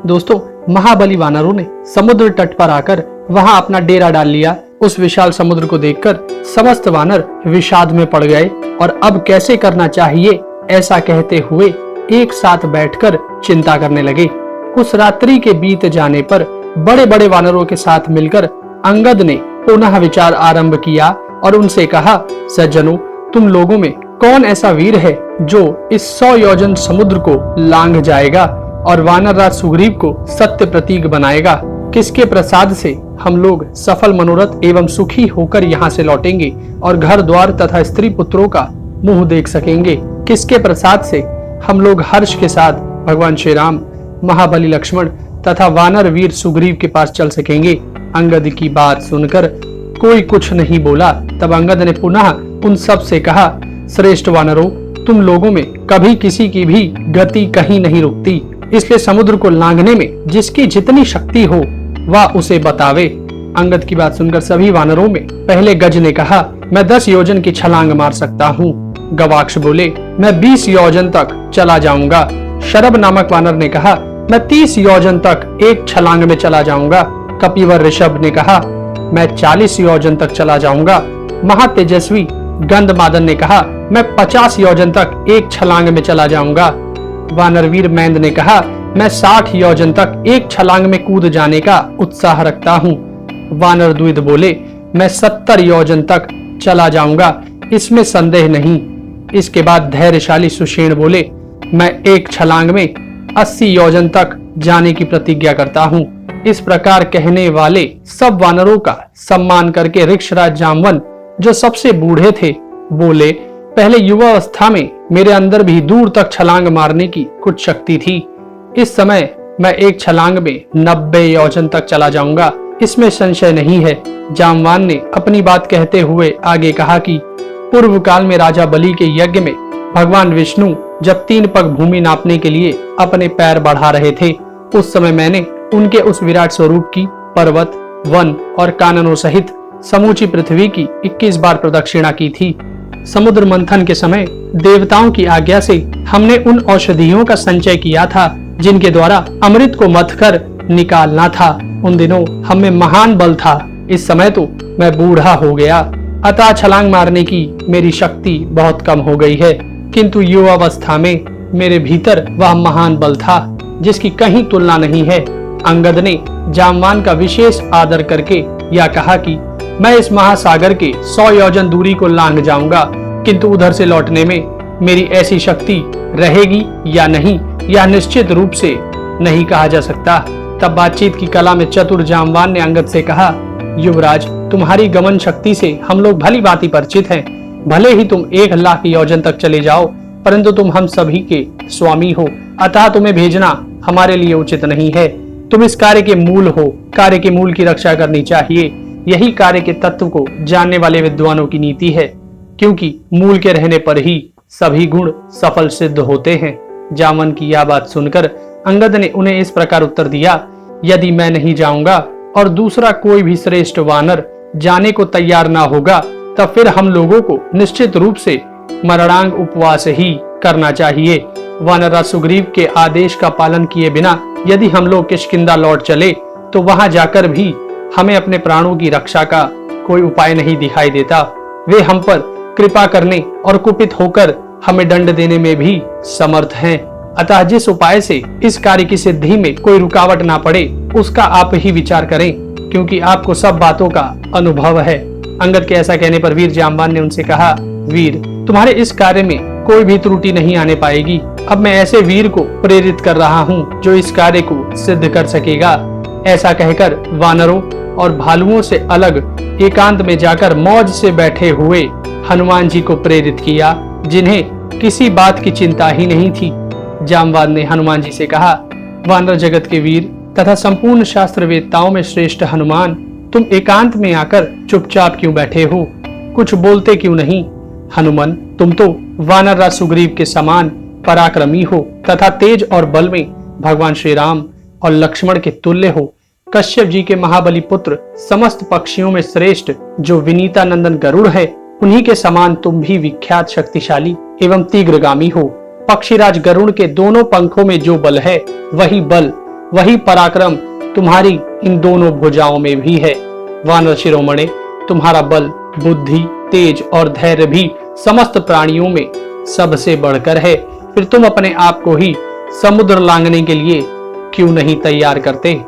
दोस्तों, महाबली वानरों ने समुद्र तट पर आकर वहां अपना डेरा डाल लिया। उस विशाल समुद्र को देखकर समस्त वानर विषाद में पड़ गए और अब कैसे करना चाहिए ऐसा कहते हुए एक साथ बैठकर चिंता करने लगे। उस रात्रि के बीत जाने पर बड़े बड़े वानरों के साथ मिलकर अंगद ने पुनः विचार आरंभ किया और उनसे कहा, सज्जनों, तुम लोगों में कौन ऐसा वीर है जो इस 100 योजन समुद्र को लांघ जाएगा और वानर राज सुग्रीव को सत्य प्रतीक बनाएगा? किसके प्रसाद से हम लोग सफल मनोरथ एवं सुखी होकर यहाँ से लौटेंगे और घर द्वार तथा स्त्री पुत्रों का मुंह देख सकेंगे? किसके प्रसाद से हम लोग हर्ष के साथ भगवान श्री राम, महाबली लक्ष्मण तथा वानर वीर सुग्रीव के पास चल सकेंगे? अंगद की बात सुनकर कोई कुछ नहीं बोला। तब अंगद ने पुनः उन सब से कहा, श्रेष्ठ वानरों, तुम लोगों में कभी किसी की भी गति कहीं नहीं रुकती, इसलिए समुद्र को लांघने में जिसकी जितनी शक्ति हो वह उसे बतावे। अंगद की बात सुनकर सभी वानरों में पहले गज ने कहा, मैं 10 योजन की छलांग मार सकता हूँ। गवाक्ष बोले, मैं 20 योजन तक चला जाऊंगा। शरभ नामक वानर ने कहा, मैं 30 योजन तक एक छलांग में चला जाऊंगा। कपिवर ऋषभ ने कहा, मैं 40 योजन तक चला जाऊंगा। महातेजस्वी गंधमादन ने कहा, मैं 50 योजन तक एक छलांग में चला जाऊंगा। वानरवीर मैंद ने कहा, मैं 60 योजन तक एक छलांग में कूद जाने का उत्साह रखता हूँ। वानर द्विद बोले, मैं 70 योजन तक चला जाऊंगा, इसमें संदेह नहीं। इसके बाद धैर्यशाली सुषेण बोले, मैं एक छलांग में 80 योजन तक जाने की प्रतिज्ञा करता हूँ। इस प्रकार कहने वाले सब वानरों का सम्मान करके ऋक्षराज जामवन, जो सबसे बूढ़े थे, बोले, पहले युवावस्था में मेरे अंदर भी दूर तक छलांग मारने की कुछ शक्ति थी। इस समय मैं एक छलांग में 90 योजन तक चला जाऊंगा, इसमें संशय नहीं है। जामवान ने अपनी बात कहते हुए आगे कहा कि पूर्व काल में राजा बलि के यज्ञ में भगवान विष्णु जब 3 पग भूमि नापने के लिए अपने पैर बढ़ा रहे थे, उस समय मैंने उनके उस विराट स्वरूप की पर्वत, वन और काननों सहित समूची पृथ्वी की 21 बार प्रदक्षिणा की थी। समुद्र मंथन के समय देवताओं की आज्ञा से हमने उन औषधियों का संचय किया था जिनके द्वारा अमृत को मथ कर निकालना था। उन दिनों हम में महान बल था। इस समय तो मैं बूढ़ा हो गया, अतः छलांग मारने की मेरी शक्ति बहुत कम हो गई है, किंतु युवावस्था में मेरे भीतर वह महान बल था जिसकी कहीं तुलना नहीं है। अंगद ने जामवान का विशेष आदर करके यह कहा कि मैं इस महासागर के 100 योजन दूरी को लांघ जाऊंगा, किंतु उधर से लौटने में मेरी ऐसी शक्ति रहेगी या नहीं, यह निश्चित रूप से नहीं कहा जा सकता। तब बातचीत की कला में चतुर जामवान ने अंगद से कहा, युवराज, तुम्हारी गमन शक्ति से हम लोग भली भांति परिचित हैं। भले ही तुम 1 लाख योजन तक चले जाओ, परंतु तुम हम सभी के स्वामी हो, अतः तुम्हें भेजना हमारे लिए उचित नहीं है। तुम इस कार्य के मूल हो, कार्य के मूल की रक्षा करनी चाहिए। यही कार्य के तत्व को जानने वाले विद्वानों की नीति है, क्योंकि मूल के रहने पर ही सभी गुण सफल सिद्ध होते हैं। जामवन की यह बात सुनकर अंगद ने उन्हें इस प्रकार उत्तर दिया, यदि मैं नहीं जाऊंगा और दूसरा कोई भी श्रेष्ठ वानर जाने को तैयार ना होगा, तब फिर हम लोगों को निश्चित रूप से मरणांग उपवास ही करना चाहिए। वानरराज सुग्रीव के आदेश का पालन किए बिना यदि हम लोग किष्किंधा लौट चले, तो वहां जाकर भी हमें अपने प्राणों की रक्षा का कोई उपाय नहीं दिखाई देता। वे हम पर कृपा करने और कुपित होकर हमें दंड देने में भी समर्थ हैं। अतः जिस उपाय से इस कार्य की सिद्धि में कोई रुकावट ना पड़े, उसका आप ही विचार करें, क्योंकि आपको सब बातों का अनुभव है। अंगद के ऐसा कहने पर वीर जामवान ने उनसे कहा, वीर, तुम्हारे इस कार्य में कोई भी त्रुटि नहीं आने पाएगी। अब मैं ऐसे वीर को प्रेरित कर रहा हूँ जो इस कार्य को सिद्ध कर सकेगा। ऐसा कहकर वानरों और भालुओं से अलग एकांत में जाकर मौज से बैठे हुए हनुमान जी को प्रेरित किया, जिन्हें किसी बात की चिंता ही नहीं थी। जामवान ने हनुमान जी से कहा, वानर जगत के वीर तथा संपूर्ण शास्त्र वेदताओं में श्रेष्ठ हनुमान, तुम एकांत में आकर चुपचाप क्यों बैठे हो? कुछ बोलते क्यों नहीं? हनुमान, तुम तो वानर राज सुग्रीव के समान पराक्रमी हो तथा तेज और बल में भगवान श्री राम और लक्ष्मण के तुल्य हो। कश्यप जी के महाबली पुत्र, समस्त पक्षियों में श्रेष्ठ जो विनीता नंदन गरुड़ है, उन्हीं के समान तुम भी विख्यात शक्तिशाली एवं तीव्रगामी हो। पक्षीराज गरुड़ के दोनों पंखों में जो बल है, वही बल वही पराक्रम तुम्हारी इन दोनों भुजाओं में भी है। वानर शिरोमणि, तुम्हारा बल, बुद्धि, तेज और धैर्य भी समस्त प्राणियों में सबसे बढ़कर है। फिर तुम अपने आप को ही समुद्र लांघने के लिए क्यों नहीं तैयार करते?